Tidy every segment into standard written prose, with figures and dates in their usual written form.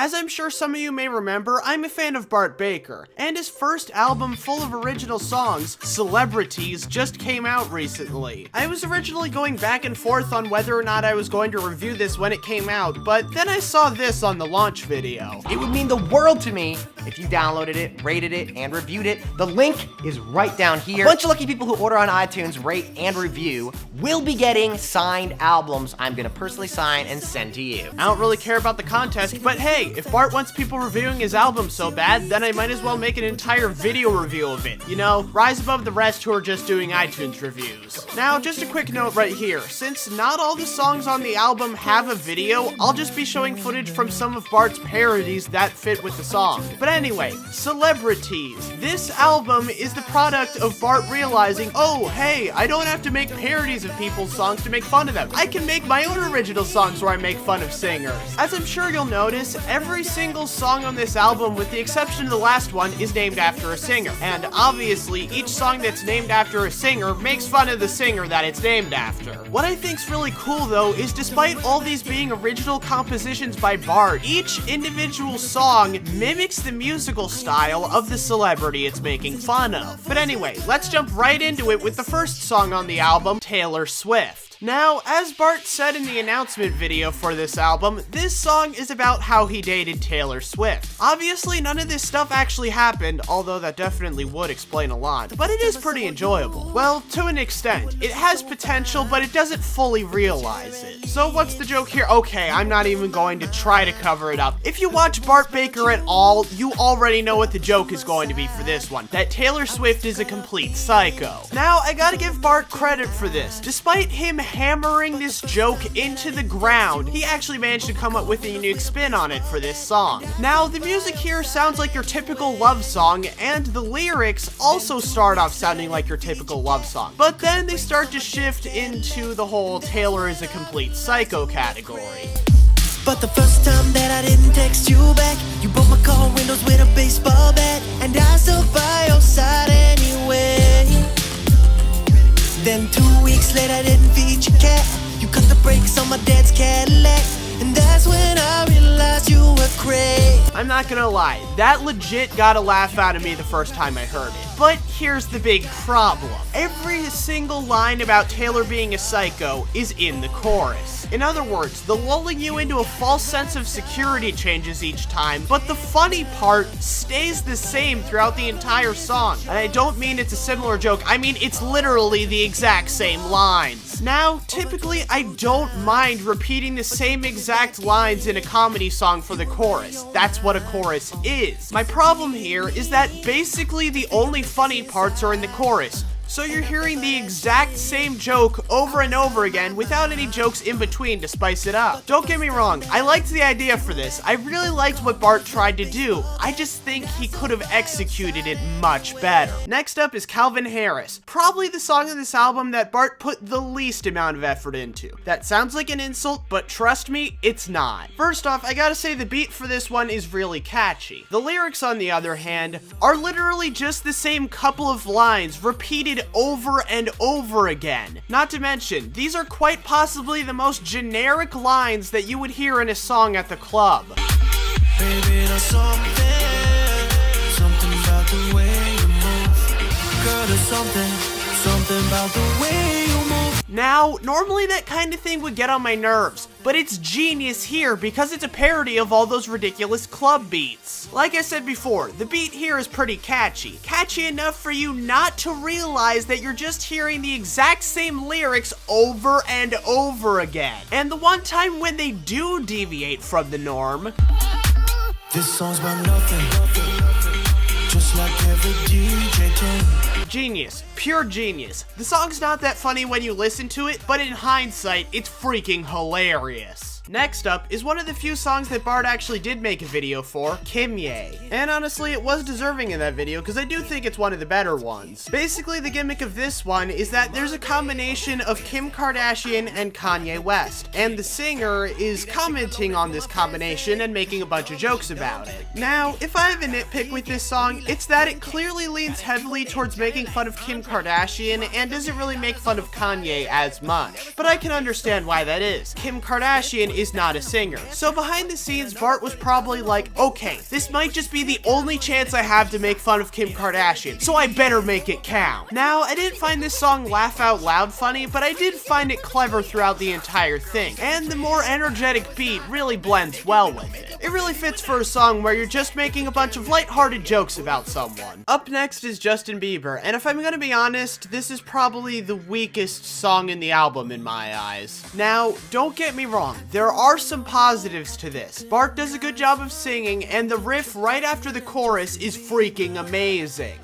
As I'm sure some of you may remember, I'm a fan of Bart Baker, and his first album full of original songs, Celebritease, just came out recently. I was originally going back and forth on whether or not I was going to review this when it came out, but then I saw this on the launch video. It would mean the world to me if you downloaded it, rated it, and reviewed it. The link is right down here. A bunch of lucky people who order on iTunes, rate, and review will be getting signed albums I'm gonna personally sign and send to you. I don't really care about the contest, but hey, if Bart wants people reviewing his album so bad, then I might as well make an entire video review of it. You know, rise above the rest who are just doing iTunes reviews. Now, just a quick note right here. Since not all the songs on the album have a video, I'll just be showing footage from some of Bart's parodies that fit with the song. But anyway, Celebritease. This album is the product of Bart realizing, oh, hey, I don't have to make parodies of people's songs to make fun of them. I can make my own original songs where I make fun of singers. As I'm sure you'll notice, every single song on this album, with the exception of the last one, is named after a singer. And obviously, each song that's named after a singer makes fun of the singer that it's named after. What I think's really cool though is despite all these being original compositions by Bart, each individual song mimics the musical style of the celebrity it's making fun of. But anyway, let's jump right into it with the first song on the album, Taylor Swift. Now, as Bart said in the announcement video for this album, this song is about how he dated Taylor Swift. Obviously, none of this stuff actually happened, although that definitely would explain a lot, but it is pretty enjoyable. Well, to an extent. It has potential, but it doesn't fully realize it. So what's the joke here? Okay, I'm not even going to try to cover it up. If you watch Bart Baker at all, you already know what the joke is going to be for this one, that Taylor Swift is a complete psycho. Now, I gotta give Bart credit for this. Despite him hammering this joke into the ground, he actually managed to come up with a unique spin on it for this song. Now, the music here sounds like your typical love song, and the lyrics also start off sounding like your typical love song. But then they start to shift into the whole Taylor is a complete psycho category. But the first time that I didn't text you back, you broke my car windows with a baseball bat, and I stood by your side anyway. Then 2 weeks later, I didn't feed your cat. You cut the brakes on my dad's Cadillac, and that's when I realized you were crazy. I'm not gonna lie, that legit got a laugh out of me the first time I heard it. But here's the big problem. Every single line about Taylor being a psycho is in the chorus. In other words, the lulling you into a false sense of security changes each time, but the funny part stays the same throughout the entire song. And I don't mean it's a similar joke, I mean it's literally the exact same lines. Now, typically I don't mind repeating the same exact lines in a comedy song for the chorus. That's what a chorus is. My problem here is that basically the only funny parts are in the chorus. So you're hearing the exact same joke over and over again without any jokes in between to spice it up. Don't get me wrong, I liked the idea for this. I really liked what Bart tried to do. I just think he could have executed it much better. Next up is Calvin Harris. Probably the song on this album that Bart put the least amount of effort into. That sounds like an insult, but trust me, it's not. First off, I gotta say the beat for this one is really catchy. The lyrics, on the other hand, are literally just the same couple of lines repeated over and over again. Not to mention, these are quite possibly the most generic lines that you would hear in a song at the club. Baby, there's something about the way you move. Girl, there's something about the way you move. Now, normally that kind of thing would get on my nerves, but it's genius here because it's a parody of all those ridiculous club beats. Like I said before, the beat here is pretty catchy. Catchy enough for you not to realize that you're just hearing the exact same lyrics over and over again. And the one time when they do deviate from the norm, this song's about nothing, just like every DJ tune. Genius. Pure genius. The song's not that funny when you listen to it, but in hindsight, it's freaking hilarious. Next up is one of the few songs that Bart actually did make a video for, Kimye. And honestly, it was deserving in that video because I do think it's one of the better ones. Basically, the gimmick of this one is that there's a combination of Kim Kardashian and Kanye West, and the singer is commenting on this combination and making a bunch of jokes about it. Now, if I have a nitpick with this song, it's that it clearly leans heavily towards making fun of Kim Kardashian and doesn't really make fun of Kanye as much. But I can understand why that is. Kim Kardashian is not a singer. So behind the scenes, Bart was probably like, okay, this might just be the only chance I have to make fun of Kim Kardashian, so I better make it count. Now, I didn't find this song laugh out loud funny, but I did find it clever throughout the entire thing, and the more energetic beat really blends well with it. It really fits for a song where you're just making a bunch of lighthearted jokes about someone. Up next is Justin Bieber, and if I'm gonna be honest, this is probably the weakest song in the album in my eyes. Now, don't get me wrong, there are some positives to this. Bart does a good job of singing, and the riff right after the chorus is freaking amazing.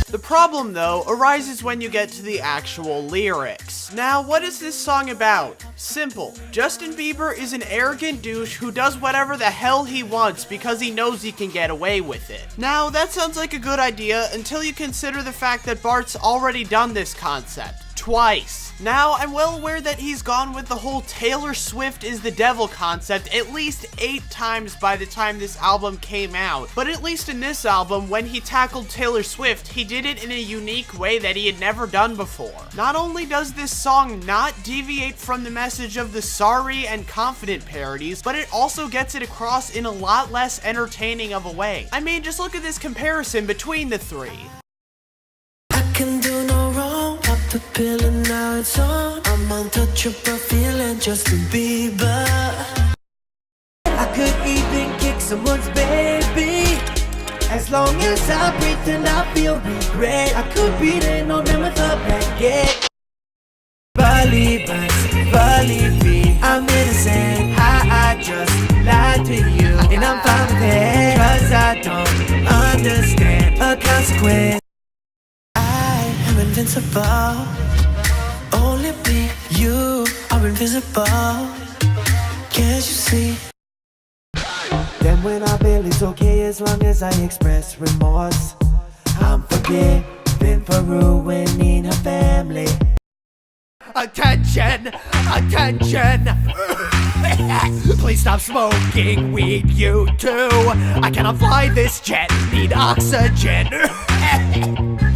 The problem, though, arises when you get to the actual lyrics. Now, what is this song about? Simple. Justin Bieber is an arrogant douche who does whatever the hell he wants because he knows he can get away with it. Now, that sounds like a good idea until you consider the fact that Bart's already done this concept. Twice. Now, I'm well aware that he's gone with the whole Taylor Swift is the devil concept at least 8 times by the time this album came out, but at least in this album, when he tackled Taylor Swift, he did it in a unique way that he had never done before. Not only does this song not deviate from the message of the Sorry and Confident parodies, but it also gets it across in a lot less entertaining of a way. I mean, just look at this comparison between the three. I can do no wrong. Pop the pill and now it's on. I'm untouchable, feeling Justin Bieber. I could even kick someone's baby. As long as I breathe and I feel regret. I could beat it on them with a baguette. Believe us, believe me, I'm innocent. I just lied to you, and I'm fine with it, 'cause I don't understand a consequence. I'm invincible. Only me, you are invisible. Can't you see? Then when I feel it's okay as long as I express remorse. I'm forgiven for ruining her family. Attention! Attention! Please stop smoking weed, you too. I cannot fly this jet, need oxygen.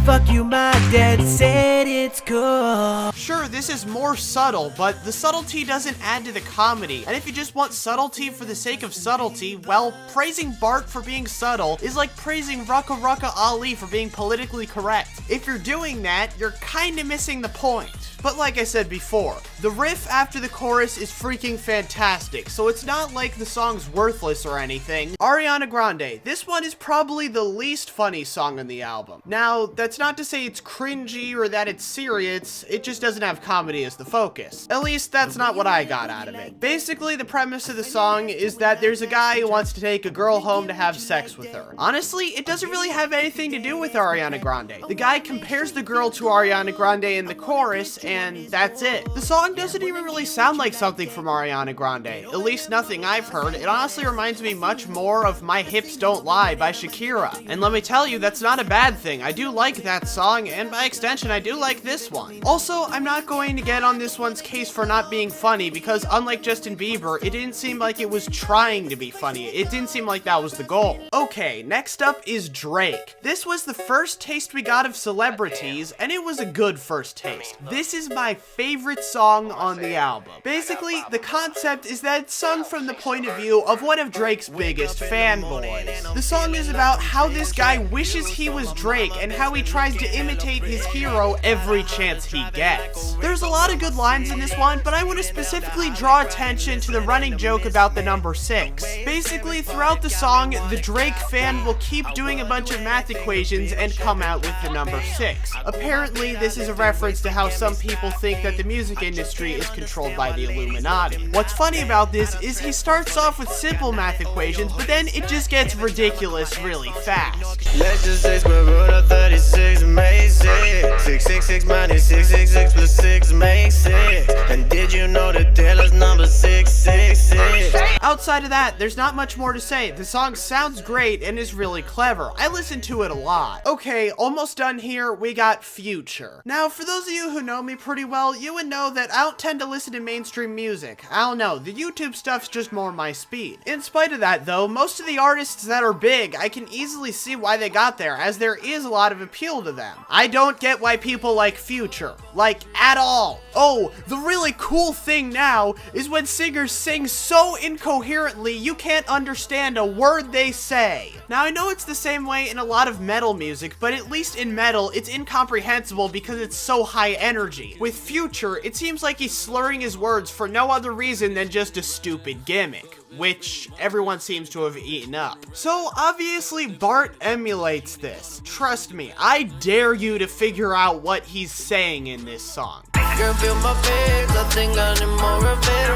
Fuck you, my dad said it's cool. Sure, this is more subtle, but the subtlety doesn't add to the comedy. And if you just want subtlety for the sake of subtlety, well, praising Bart for being subtle is like praising Rucka Rucka Ali for being politically correct. If you're doing that, you're kinda missing the point. But like I said before, the riff after the chorus is freaking fantastic, so it's not like the song's worthless or anything. Ariana Grande, this one is probably the least funny song on the album. Now, that's not to say it's cringy or that it's serious, it just doesn't have comedy as the focus. At least that's not what I got out of it. Basically, the premise of the song is that there's a guy who wants to take a girl home to have sex with her. Honestly, it doesn't really have anything to do with Ariana Grande. The guy compares the girl to Ariana Grande in the chorus, and that's it. The song doesn't even really sound like something from Ariana Grande, at least nothing I've heard. It honestly reminds me much more of My Hips Don't Lie by Shakira. And let me tell you, that's not a bad thing. I do like that song, and by extension, I do like this one. Also, I'm not going to get on this one's case for not being funny, because unlike Justin Bieber, it didn't seem like it was trying to be funny. It didn't seem like that was the goal. Okay, next up is Drake. This was the first taste we got of Celebritease, and it was a good first taste. This is my favorite song on the album. Basically, the concept is that it's sung from the point of view of one of Drake's biggest fanboys. The song is about how this guy wishes he was Drake and how he tries to imitate his hero every chance he gets. There's a lot of good lines in this one, but I want to specifically draw attention to the running joke about the number 6. Basically, throughout the song, the Drake fan will keep doing a bunch of math equations and come out with the number 6. Apparently, this is a reference to how some people think that the music industry is controlled by the Illuminati. What's funny about this is he starts off with simple math equations, but then it just gets ridiculous really fast. Let's just say square root of 36 makes it 666 minus 666 plus 6 makes 6. And did you know that Taylor's number 666? Outside of that, there's not much more to say. The song sounds great and is really clever. I listen to it a lot. Okay, almost done here. We got Future. Now, for those of you who know me pretty well, you would know that I don't tend to listen to mainstream music. I don't know, the YouTube stuff's just more my speed. In spite of that though, most of the artists that are big, I can easily see why they got there, as there is a lot of appeal to them. I don't get why people like Future. Like, at all. Oh, the really cool thing now is when singers sing so incoherently you can't understand a word they say. Now I know it's the same way in a lot of metal music, but at least in metal it's incomprehensible because it's so high energy. With Future, it seems like he's slurring his words for no other reason than just a stupid gimmick, which everyone seems to have eaten up. So obviously Bart emulates this. Trust me, I dare you to figure out what he's saying in this song. Girl, feel my face, I think I need more of it.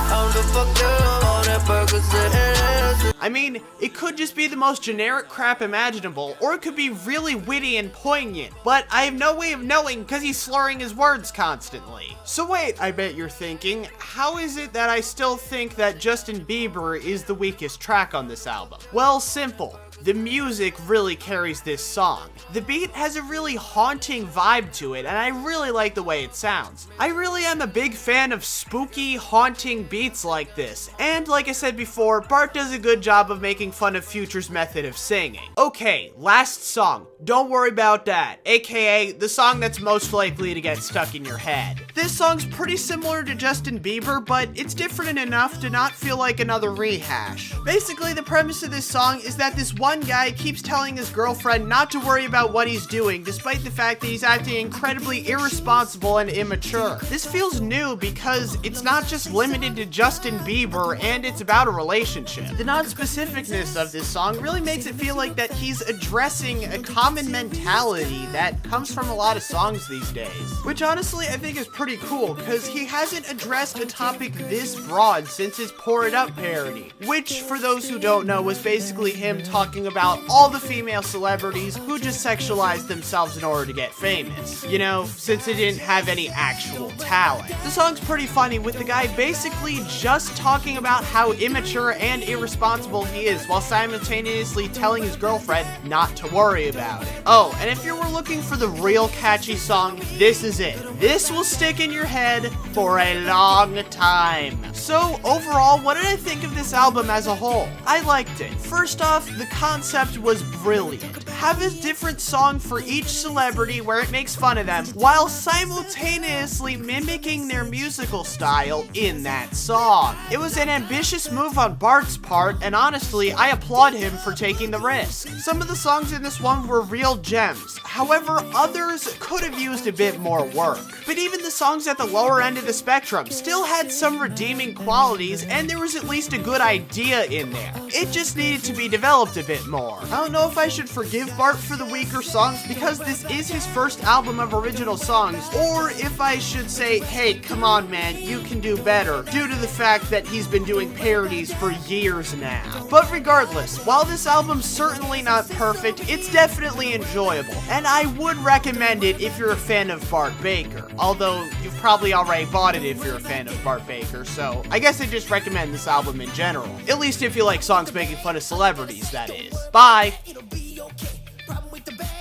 I'm the fuck up, all that Percocet. I mean, it could just be the most generic crap imaginable, or it could be really witty and poignant, but I have no way of knowing because he's slurring his words constantly. So wait, I bet you're thinking, how is it that I still think that Justin Bieber is the weakest track on this album? Well, simple. The music really carries this song. The beat has a really haunting vibe to it, and I really like the way it sounds. I really am a big fan of spooky, haunting beats like this, and like I said before, Bart does a good job of making fun of Future's method of singing. Okay, last song. Don't worry about that, aka the song that's most likely to get stuck in your head. This song's pretty similar to Justin Bieber, but it's different enough to not feel like another rehash. Basically, the premise of this song is that this one guy keeps telling his girlfriend not to worry about what he's doing, despite the fact that he's acting incredibly irresponsible and immature. This feels new because it's not just limited to Justin Bieber, and it's about a relationship. The non-specificness of this song really makes it feel like that he's addressing a common mentality that comes from a lot of songs these days. Which honestly I think is pretty cool, because he hasn't addressed a topic this broad since his Pour It Up parody. Which, for those who don't know, was basically him talking about all the female celebrities who just sexualized themselves in order to get famous. You know, since they didn't have any actual talent. The song's pretty funny, with the guy basically just talking about how immature and irresponsible he is while simultaneously telling his girlfriend not to worry about it. Oh, and if you were looking for the real catchy song, this is it. This will stick in your head for a long time. So overall, what did I think of this album as a whole? I liked it. First off, the concept was brilliant. Have a different song for each celebrity where it makes fun of them, while simultaneously mimicking their musical style in that song. It was an ambitious move on Bart's part, and honestly, I applaud him for taking the risk. Some of the songs in this one were real gems. However, others could have used a bit more work. But even the songs at the lower end of the spectrum still had some redeeming qualities, and there was at least a good idea in there. It just needed to be developed a bit more. I don't know if I should forgive Bart for the weaker songs because this is his first album of original songs, or if I should say, hey, come on man, you can do better, due to the fact that he's been doing parodies for years now. But regardless, while this album's certainly not perfect, it's definitely enjoyable, and I would recommend it if you're a fan of Bart Baker, although you've probably already bought it if you're a fan of Bart Baker, so I guess I just recommend this album in general, at least if you like songs making fun of celebrities, that is. Bye! It'll be okay. Problem with the bad